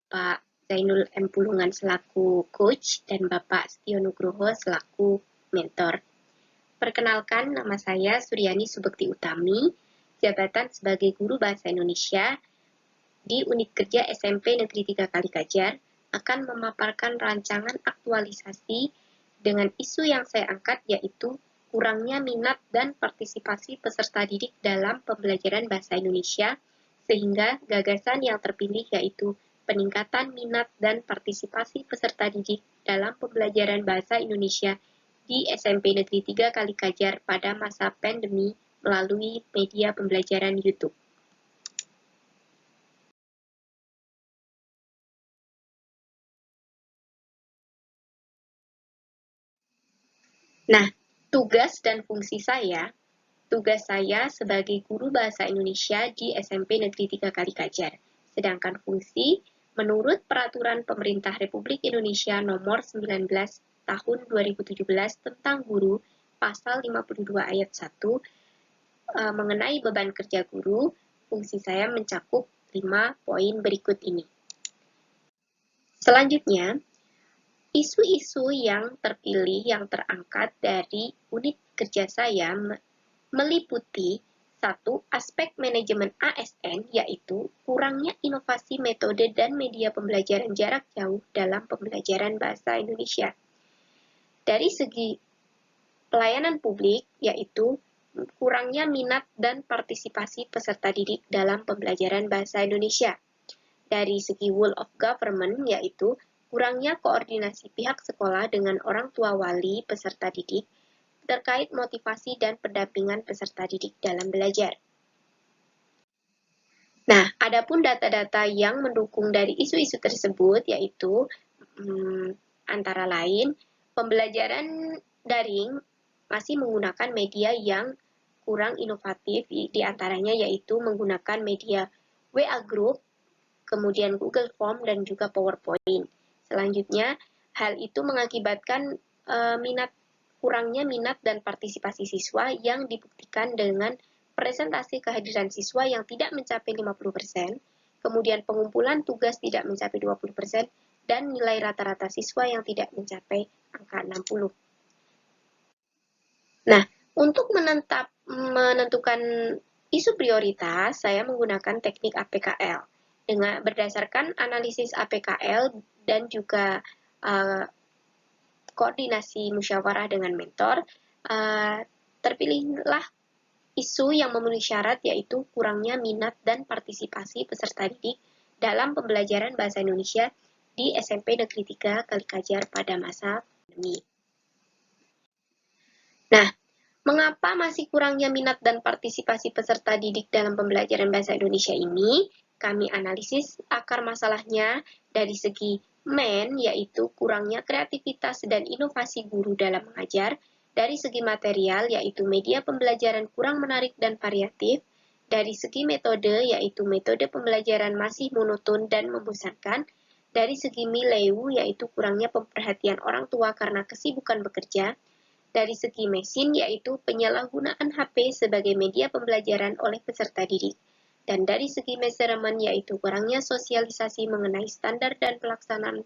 Bapak Zainul M. Pulungan selaku coach dan Bapak Setio Nugroho selaku mentor. Perkenalkan, nama saya Suryani Subekti Utami, jabatan sebagai guru Bahasa Indonesia di Unit Kerja SMP Negeri 3 Kalikajar, akan memaparkan rancangan aktualisasi dengan isu yang saya angkat, yaitu kurangnya minat dan partisipasi peserta didik dalam pembelajaran bahasa Indonesia, sehingga gagasan yang terpilih yaitu peningkatan minat dan partisipasi peserta didik dalam pembelajaran bahasa Indonesia di SMP Negeri 3 Kalikajar pada masa pandemi melalui media pembelajaran YouTube. Nah, tugas dan fungsi saya sebagai guru Bahasa Indonesia di SMP Negeri 3 Kalikajar. Sedangkan fungsi, menurut Peraturan Pemerintah Republik Indonesia Nomor 19 Tahun 2017 tentang Guru, Pasal 52 Ayat 1, mengenai beban kerja guru, fungsi saya mencakup 5 poin berikut ini. Selanjutnya, isu-isu yang terpilih yang terangkat dari unit kerja saya meliputi 1. Aspek manajemen ASN, yaitu kurangnya inovasi metode dan media pembelajaran jarak jauh dalam pembelajaran bahasa Indonesia. Dari segi pelayanan publik, yaitu kurangnya minat dan partisipasi peserta didik dalam pembelajaran bahasa Indonesia. Dari segi role of government, yaitu kurangnya koordinasi pihak sekolah dengan orang tua wali peserta didik terkait motivasi dan pendampingan peserta didik dalam belajar. Nah, adapun data-data yang mendukung dari isu-isu tersebut yaitu antara lain pembelajaran daring masih menggunakan media yang kurang inovatif, di antaranya yaitu menggunakan media WA Group, kemudian Google Form, dan juga PowerPoint. Selanjutnya, hal itu mengakibatkan kurangnya minat dan partisipasi siswa yang dibuktikan dengan presentasi kehadiran siswa yang tidak mencapai 50%, kemudian pengumpulan tugas tidak mencapai 20%, dan nilai rata-rata siswa yang tidak mencapai angka 60. Nah, untuk menentukan isu prioritas, saya menggunakan teknik APKL. Dengan berdasarkan analisis APKL dan juga koordinasi musyawarah dengan mentor, terpilihlah isu yang memenuhi syarat, yaitu kurangnya minat dan partisipasi peserta didik dalam pembelajaran bahasa Indonesia di SMP Negeri 3 Kalikajar pada masa pandemi. Nah, mengapa masih kurangnya minat dan partisipasi peserta didik dalam pembelajaran bahasa Indonesia ini? Kami analisis akar masalahnya dari segi yaitu kurangnya kreativitas dan inovasi guru dalam mengajar, dari segi material, yaitu media pembelajaran kurang menarik dan variatif, dari segi metode, yaitu metode pembelajaran masih monoton dan membosankan, dari segi milieu, yaitu kurangnya perhatian orang tua karena kesibukan bekerja, dari segi mesin, yaitu penyalahgunaan HP sebagai media pembelajaran oleh peserta didik, dan dari segi measurement, yaitu kurangnya sosialisasi mengenai standar dan pelaksanaan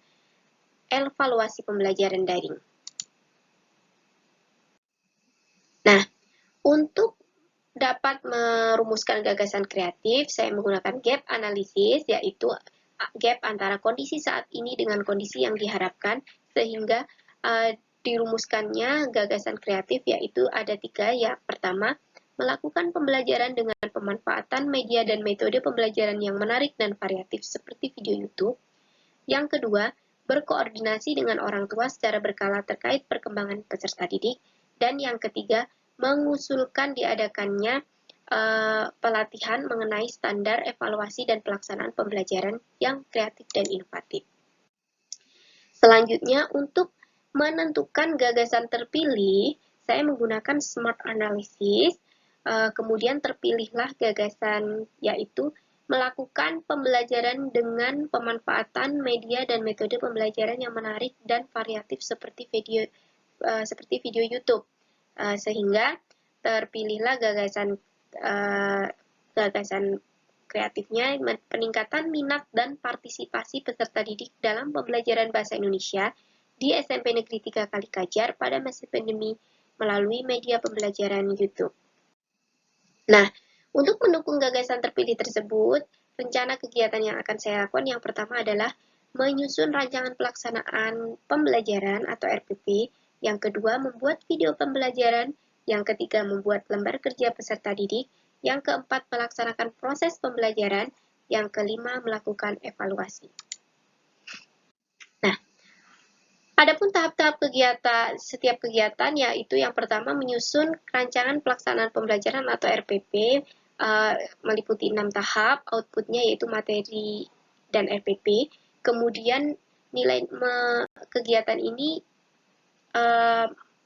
evaluasi pembelajaran daring. Nah, untuk dapat merumuskan gagasan kreatif, saya menggunakan gap analysis, yaitu gap antara kondisi saat ini dengan kondisi yang diharapkan, sehingga dirumuskannya gagasan kreatif, yaitu ada 3. Yang pertama, melakukan pembelajaran dengan pemanfaatan media dan metode pembelajaran yang menarik dan variatif seperti video YouTube. Yang kedua, berkoordinasi dengan orang tua secara berkala terkait perkembangan peserta didik. Dan yang ketiga, mengusulkan diadakannya pelatihan mengenai standar evaluasi dan pelaksanaan pembelajaran yang kreatif dan inovatif. Selanjutnya, untuk menentukan gagasan terpilih, saya menggunakan SMART Analysis. Kemudian terpilihlah gagasan, yaitu melakukan pembelajaran dengan pemanfaatan media dan metode pembelajaran yang menarik dan variatif seperti video YouTube, sehingga terpilihlah gagasan kreatifnya peningkatan minat dan partisipasi peserta didik dalam pembelajaran bahasa Indonesia di SMP Negeri 3 Kalikajar pada masa pandemi melalui media pembelajaran YouTube. Nah, untuk mendukung gagasan terpilih tersebut, rencana kegiatan yang akan saya lakukan yang pertama adalah menyusun rancangan pelaksanaan pembelajaran atau RPP, yang kedua membuat video pembelajaran, yang ketiga membuat lembar kerja peserta didik, yang keempat melaksanakan proses pembelajaran, yang kelima melakukan evaluasi. Nah, adapun tahap-tahap setiap kegiatan yaitu yang pertama menyusun rancangan pelaksanaan pembelajaran atau RPP meliputi 6 tahap, outputnya yaitu materi dan RPP. Kemudian kegiatan ini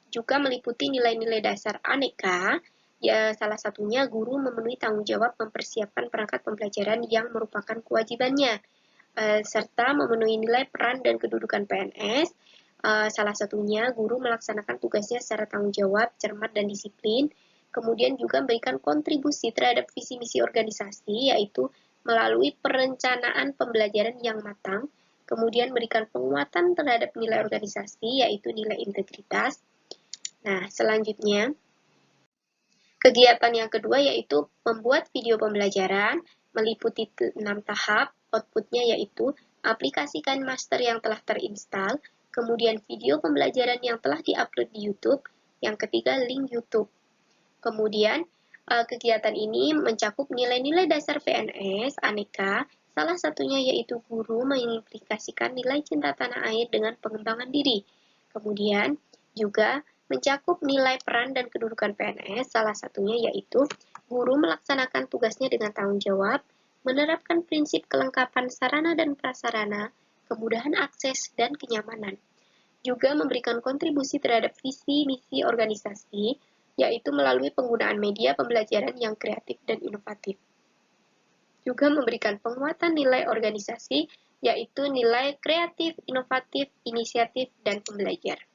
juga meliputi nilai-nilai dasar aneka, ya salah satunya guru memenuhi tanggung jawab mempersiapkan perangkat pembelajaran yang merupakan kewajibannya, serta memenuhi nilai peran dan kedudukan PNS. Salah satunya guru melaksanakan tugasnya secara tanggung jawab, cermat, dan disiplin. Kemudian juga memberikan kontribusi terhadap visi misi organisasi, yaitu melalui perencanaan pembelajaran yang matang, kemudian memberikan penguatan terhadap nilai organisasi, yaitu nilai integritas. Nah, selanjutnya, kegiatan yang kedua yaitu membuat video pembelajaran, meliputi 6 tahap, outputnya yaitu aplikasikan master yang telah terinstal, kemudian video pembelajaran yang telah diupload di YouTube, yang ketiga link YouTube. Kemudian, kegiatan ini mencakup nilai-nilai dasar PNS, aneka, salah satunya yaitu guru mengimplikasikan nilai cinta tanah air dengan pengembangan diri. Kemudian, juga mencakup nilai peran dan kedudukan PNS, salah satunya yaitu guru melaksanakan tugasnya dengan tanggung jawab, menerapkan prinsip kelengkapan sarana dan prasarana, kemudahan akses, dan kenyamanan. Juga memberikan kontribusi terhadap visi misi organisasi, yaitu melalui penggunaan media pembelajaran yang kreatif dan inovatif. Juga memberikan penguatan nilai organisasi, yaitu nilai kreatif, inovatif, inisiatif, dan pembelajar.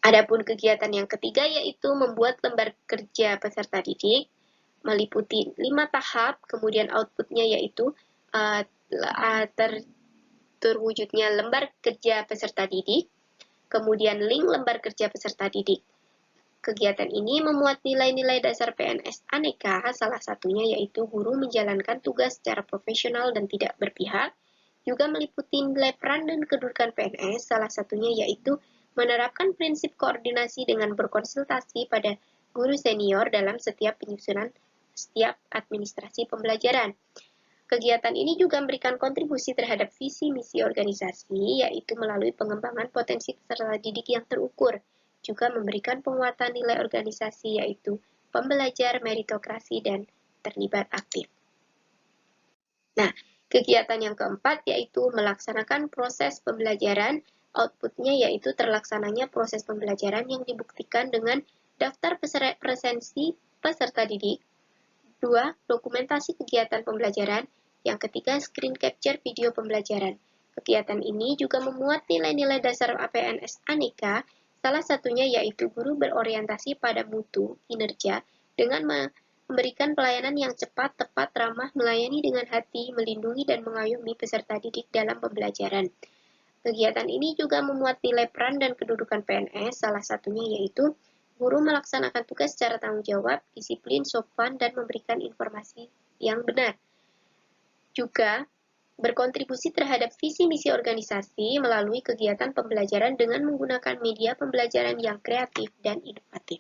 Adapun kegiatan yang ketiga yaitu membuat lembar kerja peserta didik, meliputi 5 tahap, kemudian outputnya yaitu terwujudnya lembar kerja peserta didik, kemudian link lembar kerja peserta didik. Kegiatan ini memuat nilai-nilai dasar PNS aneka, salah satunya yaitu guru menjalankan tugas secara profesional dan tidak berpihak, juga meliputi nilai peran dan kedudukan PNS, salah satunya yaitu menerapkan prinsip koordinasi dengan berkonsultasi pada guru senior dalam setiap penyusunan setiap administrasi pembelajaran. Kegiatan ini juga memberikan kontribusi terhadap visi misi organisasi, yaitu melalui pengembangan potensi peserta didik yang terukur, juga memberikan penguatan nilai organisasi, yaitu pembelajar, meritokrasi, dan terlibat aktif. Nah, kegiatan yang keempat yaitu melaksanakan proses pembelajaran, outputnya yaitu terlaksananya proses pembelajaran yang dibuktikan dengan daftar presensi peserta didik, 2. Dokumentasi kegiatan pembelajaran, yang ketiga screen capture video pembelajaran. Kegiatan ini juga memuat nilai-nilai dasar APNS aneka, salah satunya yaitu guru berorientasi pada mutu, kinerja, dengan memberikan pelayanan yang cepat, tepat, ramah, melayani dengan hati, melindungi dan mengayomi peserta didik dalam pembelajaran. Kegiatan ini juga memuat nilai peran dan kedudukan PNS, salah satunya yaitu guru melaksanakan tugas secara tanggung jawab, disiplin, sopan, dan memberikan informasi yang benar. Juga berkontribusi terhadap visi misi organisasi melalui kegiatan pembelajaran dengan menggunakan media pembelajaran yang kreatif dan inovatif.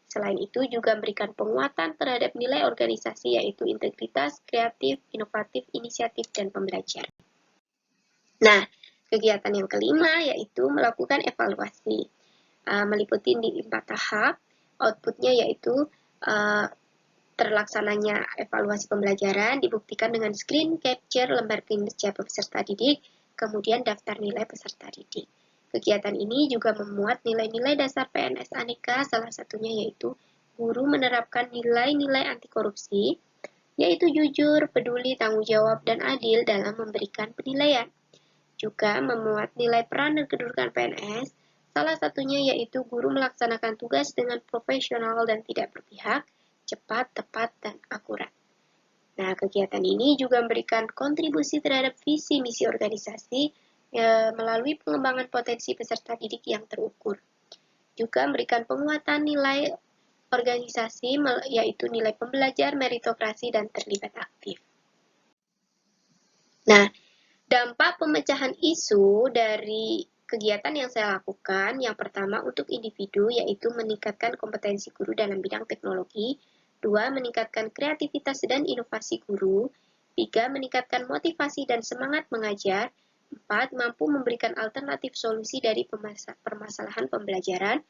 Selain itu juga memberikan penguatan terhadap nilai organisasi yaitu integritas, kreatif, inovatif, inisiatif, dan pembelajar. Nah, kegiatan yang kelima yaitu melakukan evaluasi. Meliputi di 4 tahap, outputnya yaitu terlaksananya evaluasi pembelajaran dibuktikan dengan screen capture lembar kinerja peserta didik, kemudian daftar nilai peserta didik. Kegiatan ini juga memuat nilai-nilai dasar PNS aneka, salah satunya yaitu guru menerapkan nilai-nilai anti korupsi, yaitu jujur, peduli, tanggung jawab, dan adil dalam memberikan penilaian. Juga memuat nilai peran dan kedudukan PNS, salah satunya yaitu guru melaksanakan tugas dengan profesional dan tidak berpihak, cepat, tepat, dan akurat. Nah, kegiatan ini juga memberikan kontribusi terhadap visi misi organisasi melalui pengembangan potensi peserta didik yang terukur. Juga memberikan penguatan nilai organisasi, yaitu nilai pembelajar, meritokrasi, dan terlibat aktif. Nah, dampak pemecahan isu dari kegiatan yang saya lakukan, yang pertama untuk individu, yaitu meningkatkan kompetensi guru dalam bidang teknologi. 2. Meningkatkan kreativitas dan inovasi guru. 3. Meningkatkan motivasi dan semangat mengajar. 4. Mampu memberikan alternatif solusi dari permasalahan pembelajaran.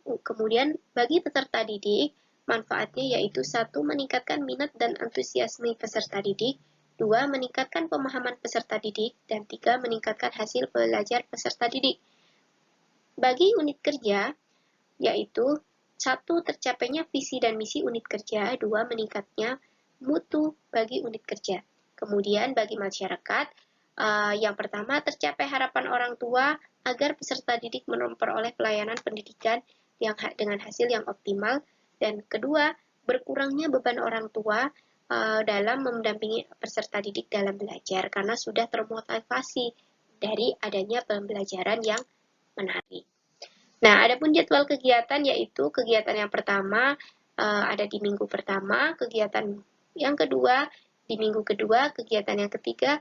Kemudian, bagi peserta didik, manfaatnya yaitu 1. Meningkatkan minat dan antusiasme peserta didik. 2. Meningkatkan pemahaman peserta didik. Dan 3. Meningkatkan hasil belajar peserta didik. Bagi unit kerja, yaitu 1. Tercapainya visi dan misi unit kerja. 2. Meningkatnya mutu bagi unit kerja. Kemudian bagi masyarakat, yang pertama tercapai harapan orang tua agar peserta didik memperoleh pelayanan pendidikan yang dengan hasil yang optimal. Dan kedua, berkurangnya beban orang tua dalam mendampingi peserta didik dalam belajar karena sudah termotivasi dari adanya pembelajaran yang menarik. Nah, adapun jadwal kegiatan yaitu kegiatan yang pertama ada di minggu pertama, kegiatan yang kedua di minggu kedua, kegiatan yang ketiga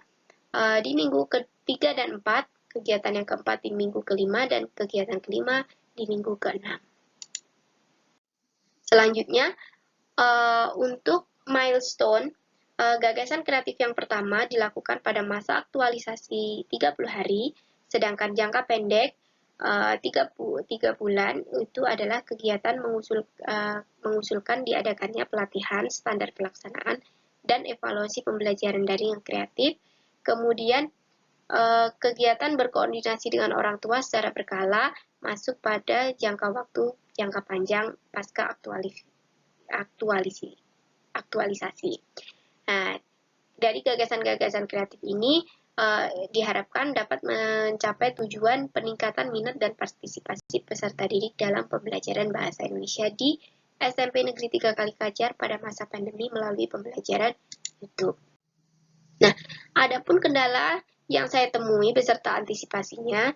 di minggu ketiga dan empat, kegiatan yang keempat di minggu kelima, dan kegiatan kelima di minggu keenam. Selanjutnya, untuk milestone, gagasan kreatif yang pertama dilakukan pada masa aktualisasi 30 hari, sedangkan jangka pendek 3 bulan itu adalah kegiatan mengusulkan diadakannya pelatihan standar pelaksanaan dan evaluasi pembelajaran daring yang kreatif. Kemudian kegiatan berkoordinasi dengan orang tua secara berkala masuk pada jangka waktu jangka panjang pasca aktualisasi. Nah, dari gagasan-gagasan kreatif ini diharapkan dapat mencapai tujuan peningkatan minat dan partisipasi peserta didik dalam pembelajaran bahasa Indonesia di SMP Negeri 3 Kalikajar pada masa pandemi melalui pembelajaran YouTube. Nah, adapun kendala yang saya temui beserta antisipasinya,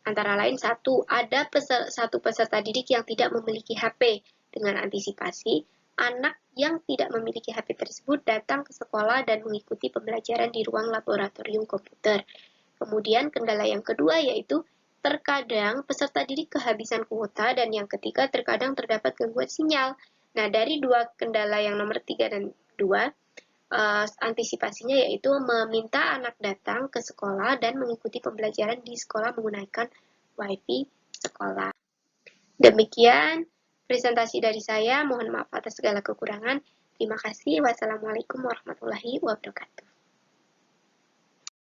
antara lain ada satu peserta didik yang tidak memiliki HP. Dengan antisipasi, anak yang tidak memiliki HP tersebut datang ke sekolah dan mengikuti pembelajaran di ruang laboratorium komputer. Kemudian kendala yang kedua yaitu terkadang peserta didik kehabisan kuota, dan yang ketiga terkadang terdapat gangguan sinyal. Nah, dari dua kendala yang nomor 3 dan 2, antisipasinya yaitu meminta anak datang ke sekolah dan mengikuti pembelajaran di sekolah menggunakan WiFi sekolah. Demikian presentasi dari saya. Mohon maaf atas segala kekurangan. Terima kasih. Wassalamualaikum warahmatullahi wabarakatuh.